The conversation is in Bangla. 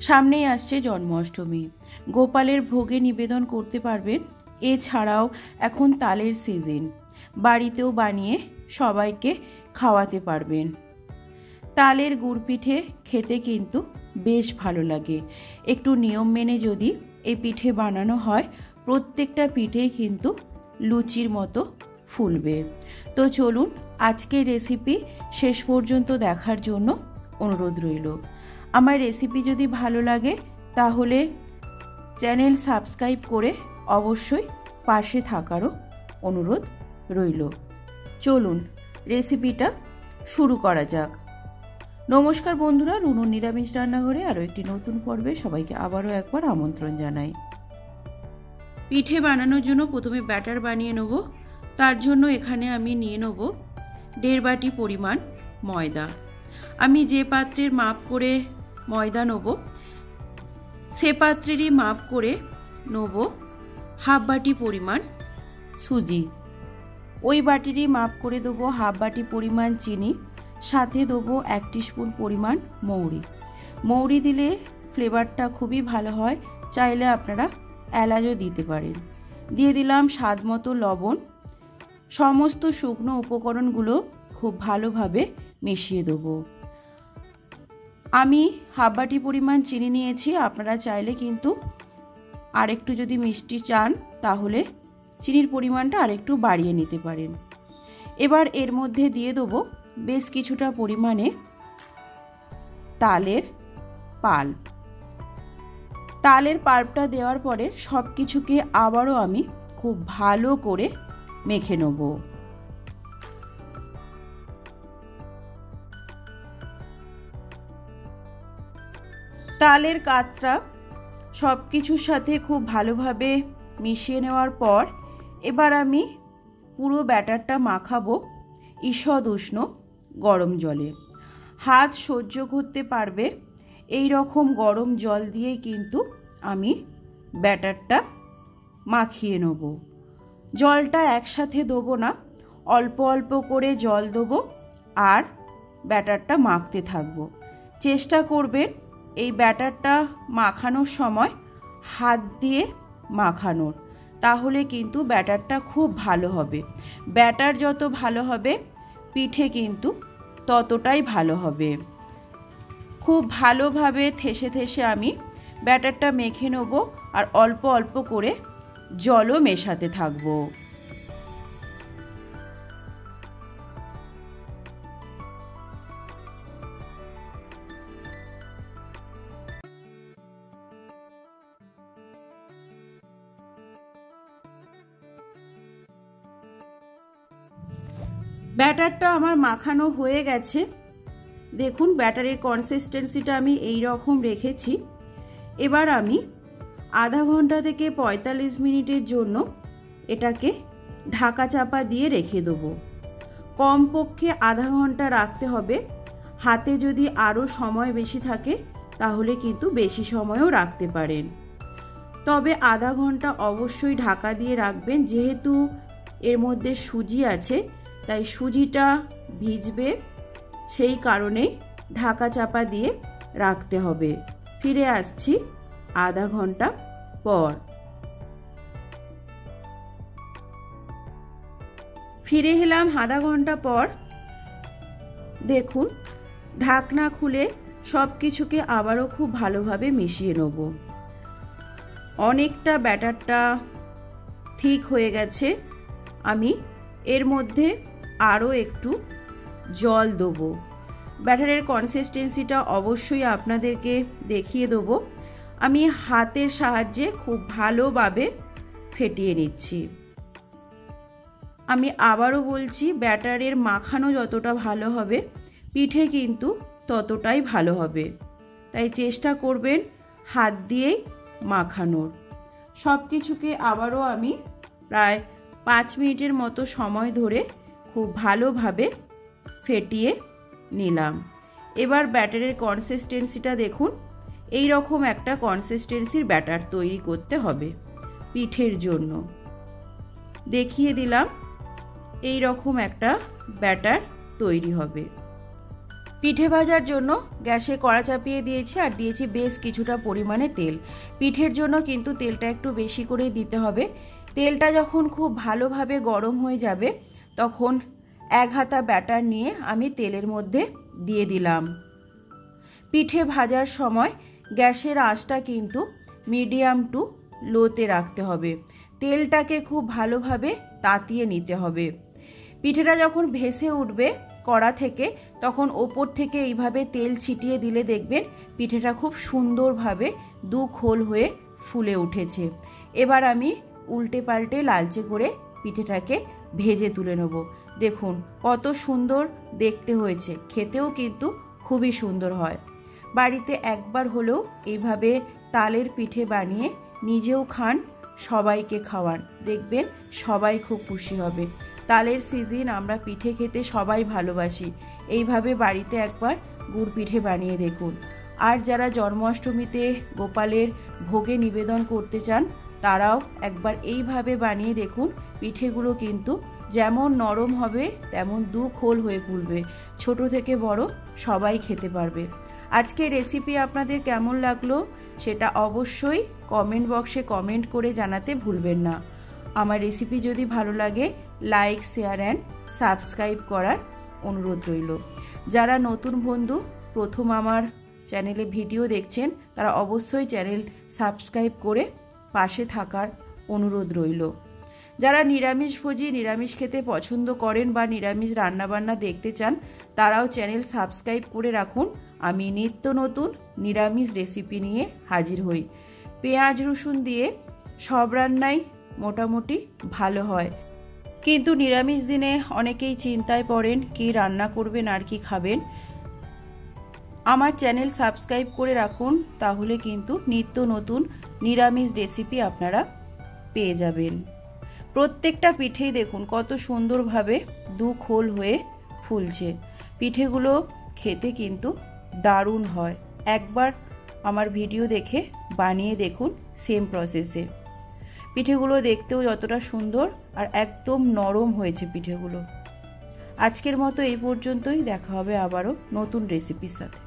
সামনেই আসছে জন্মাষ্টমী। গোপালের ভোগে নিবেদন করতে পারবেন। এছাড়াও এখন তালের সিজন, বাড়িতেও বানিয়ে সবাইকে খাওয়াতে পারবেন। তালের গুড় পিঠে খেতে কিন্তু বেশ ভালো লাগে। একটু নিয়ম মেনে যদি এই পিঠে বানানো হয়, প্রত্যেকটা পিঠেই কিন্তু লুচির মতো ফুলবে। তো চলুন, আজকের রেসিপি শেষ পর্যন্ত দেখার জন্য অনুরোধ রইল। আমার রেসিপি যদি ভালো লাগে তাহলে চ্যানেল সাবস্ক্রাইব করে অবশ্যই পাশে থাকারও অনুরোধ রইল। চলুন রেসিপিটা শুরু করা যাক। নমস্কার বন্ধুরা, রুনুর নিরামিষ রান্নাঘরে আরও একটি নতুন পর্বে সবাইকে আবারও একবার আমন্ত্রণ জানাই। পিঠে বানানোর জন্য প্রথমে ব্যাটার বানিয়ে নেব। তার জন্য এখানে আমি নিয়ে নেব 1.5 বাটি পরিমাণ ময়দা। আমি যে পাত্রের মাপ করে ময়দা নেব, সে পাত্রেরই মাপ করে নেব 1/2 বাটি পরিমাণ সুজি। ওই বাটিরই মাপ করে দেবো 1/2 বাটি পরিমাণ চিনি, সাথে দেবো 1 টিস্পুন পরিমাণ মৌরি। মৌরি দিলে ফ্লেভারটা খুবই ভালো হয়, চাইলে আপনারা এলাচও দিতে পারেন। দিয়ে দিলাম স্বাদ মতো লবণ। সমস্ত শুকনো উপকরণগুলো খুব ভালোভাবে মিশিয়ে দেবো। আমি 1/2 বাটি পরিমাণ চিনি নিয়েছি, আপনারা চাইলে কিন্তু আরেকটু যদি মিষ্টি চান তাহলে চিনির পরিমাণটা আরেকটু বাড়িয়ে নিতে পারেন। এবার এর মধ্যে দিয়ে দেবো বেশ কিছুটা পরিমাণে তালের পাল্প। তালের পাল্পটা দেওয়ার পরে সব কিছুকে আবারও আমি খুব ভালো করে মেখে নেব। তালের কাতরা সব কিছুর সাথে খুব ভালোভাবে মিশিয়ে নেওয়ার পর এবার আমি পুরো ব্যাটারটা মাখাবো ঈষৎ উষ্ণ গরম জলে। হাত সহ্য করতে পারবে এই রকম গরম জল দিয়েই কিন্তু আমি ব্যাটারটা মাখিয়ে নেব। জলটা একসাথে দেবো না, অল্প অল্প করে জল দেবো আর ব্যাটারটা মাখতে থাকবো। চেষ্টা করবেন এই ব্যাটারটা মাখানোর সময় হাত দিয়ে মাখানোর, তাহলে কিন্তু ব্যাটারটা খুব ভালো হবে। ব্যাটার যত ভালো হবে পিঠে কিন্তু ততটাই ভালো হবে। খুব ভালোভাবে থেসে থেসে আমি ব্যাটারটা মেখে নেব আর অল্প অল্প করে জলও মেশাতে থাকবো। ব্যাটারটা আমার মাখানো হয়ে গেছে। দেখুন ব্যাটারের কনসিস্টেন্সিটা আমি এই রকম রেখেছি। এবার আমি আধা ঘন্টা থেকে 45 মিনিটের জন্য এটাকে ঢাকা চাপা দিয়ে রেখে দেবো। কমপক্ষে আধা ঘন্টা রাখতে হবে। হাতে যদি আরও সময় বেশি থাকে তাহলে কিন্তু বেশি সময়ও রাখতে পারেন, তবে আধা ঘন্টা অবশ্যই ঢাকা দিয়ে রাখবেন। যেহেতু এর মধ্যে সুজি আছে তাই সুজিটা ভিজবে, সেই কারণেই ঢাকা চাপা দিয়ে রাখতে হবে। ফিরে আসছি আধা ঘন্টা পর। ফিরে এলাম আধা ঘন্টা পর। দেখুন ঢাকনা খুলে সব কিছুকে আবারও খুব ভালোভাবে মিশিয়ে নেব। অনেকটা ব্যাটারটা ঠিক হয়ে গেছে। আমি এর মধ্যে আরও একটু জল দেবো। ব্যাটারের কনসিস্টেন্সিটা অবশ্যই আপনাদেরকে দেখিয়ে দেবো। আমি হাতের সাহায্যে খুব ভালোভাবে ফেটিয়ে নিচ্ছি। আমি আবারও বলছি, ব্যাটারের মাখানো যতটা ভালো হবে পিঠে কিন্তু ততটাই ভালো হবে, তাই চেষ্টা করবেন হাত দিয়েই মাখানোর। সব কিছুকে আবারও আমি প্রায় 5 মিনিটের মতো সময় ধরে খুব ভালোভাবে ফেটিয়ে নিলাম। এবার ব্যাটারের কনসিস্টেন্সিটা দেখুন, এই রকম একটা কনসিস্টেন্সির ব্যাটার তৈরি করতে হবে পিঠের জন্য। দেখিয়ে দিলাম এই রকম একটা ব্যাটার তৈরি হবে। পিঠে ভাজার জন্য গ্যাসে কড়া চাপিয়ে দিয়েছি আর দিয়েছি বেশ কিছুটা পরিমাণে তেল। পিঠের জন্য কিন্তু তেলটা একটু বেশি করে দিতে হবে। তেলটা যখন খুব ভালোভাবে গরম হয়ে যাবে তখন 1 হাতা ব্যাটার নিয়ে আমি তেলের মধ্যে দিয়ে দিলাম। পিঠে ভাজার সময় গ্যাসের আঁচটা কিন্তু মিডিয়াম টু লোতে রাখতে হবে। তেলটাকে খুব ভালোভাবে তাতিয়ে নিতে হবে। পিঠেটা যখন ভেসে উঠবে কড়া থেকে তখন ওপর থেকে এইভাবে তেল ছিটিয়ে দিলে দেখবেন পিঠেটা খুব সুন্দরভাবে দু খোল হয়ে ফুলে উঠেছে। এবার আমি উল্টে পাল্টে লালচে করে পিঠেটাকে ভেজে তুলে নেব। দেখুন কত সুন্দর দেখতে হয়েছে, খেতেও কিন্তু খুবই সুন্দর হয়। বাড়িতে একবার হলেও এইভাবে তালের পিঠে বানিয়ে নিজেও খান, সবাইকে খাওয়ান, দেখবেন সবাই খুব খুশি হবে। তালের সিজন, আমরা পিঠে খেতে সবাই ভালোবাসি। এইভাবে বাড়িতে একবার গুড় পিঠে বানিয়ে দেখুন। আর যারা জন্মাষ্টমীতে গোপালের ভোগে নিবেদন করতে চান তারাও একবার এইভাবে বানিয়ে দেখুন। পিঠেগুলো কিন্তু যেমন নরম হবে তেমন দু খোল হয়ে ফুলবে। ছোট থেকে বড় সবাই খেতে পারবে। আজকের রেসিপি আপনাদের কেমন লাগলো সেটা অবশ্যই কমেন্ট বক্সে কমেন্ট করে জানাতে ভুলবেন না। আমার রেসিপি যদি ভালো লাগে লাইক, শেয়ার অ্যান্ড সাবস্ক্রাইব করার অনুরোধ রইল। যারা নতুন বন্ধু প্রথম আমার চ্যানেলে ভিডিও দেখছেন তারা অবশ্যই চ্যানেল সাবস্ক্রাইব করে পাশে থাকার অনুরোধ রইল। যারা নিরামিষভোজী, নিরামিষ খেতে পছন্দ করেন বা নিরামিষ রান্নাবান্না দেখতে চান তারাও চ্যানেল সাবস্ক্রাইব করে রাখুন। আমি নিত্য নতুন নিরামিষ রেসিপি নিয়ে হাজির হই। পেঁয়াজ রসুন দিয়ে সব রান্নাই মোটামুটি ভালো হয়, কিন্তু নিরামিষ দিনে অনেকেই চিন্তায় পড়েন কি রান্না করবেন আর কি খাবেন। আমার চ্যানেল সাবস্ক্রাইব করে রাখুন, তাহলে কিন্তু নিত্য নতুন নিরামিষ রেসিপি আপনারা পেয়ে যাবেন। প্রত্যেকটা পিঠেই দেখুন কত সুন্দরভাবে দু খোল হয়ে ফুলছে। পিঠেগুলো খেতে কিন্তু দারুণ হয়। একবার আমার ভিডিও দেখে বানিয়ে দেখুন সেম প্রসেসে। পিঠেগুলো দেখতেও যতটা সুন্দর আর একদম নরম হয়েছে পিঠেগুলো। আজকের মতো এই পর্যন্তই, দেখা হবে আবারও নতুন রেসিপির সাথে।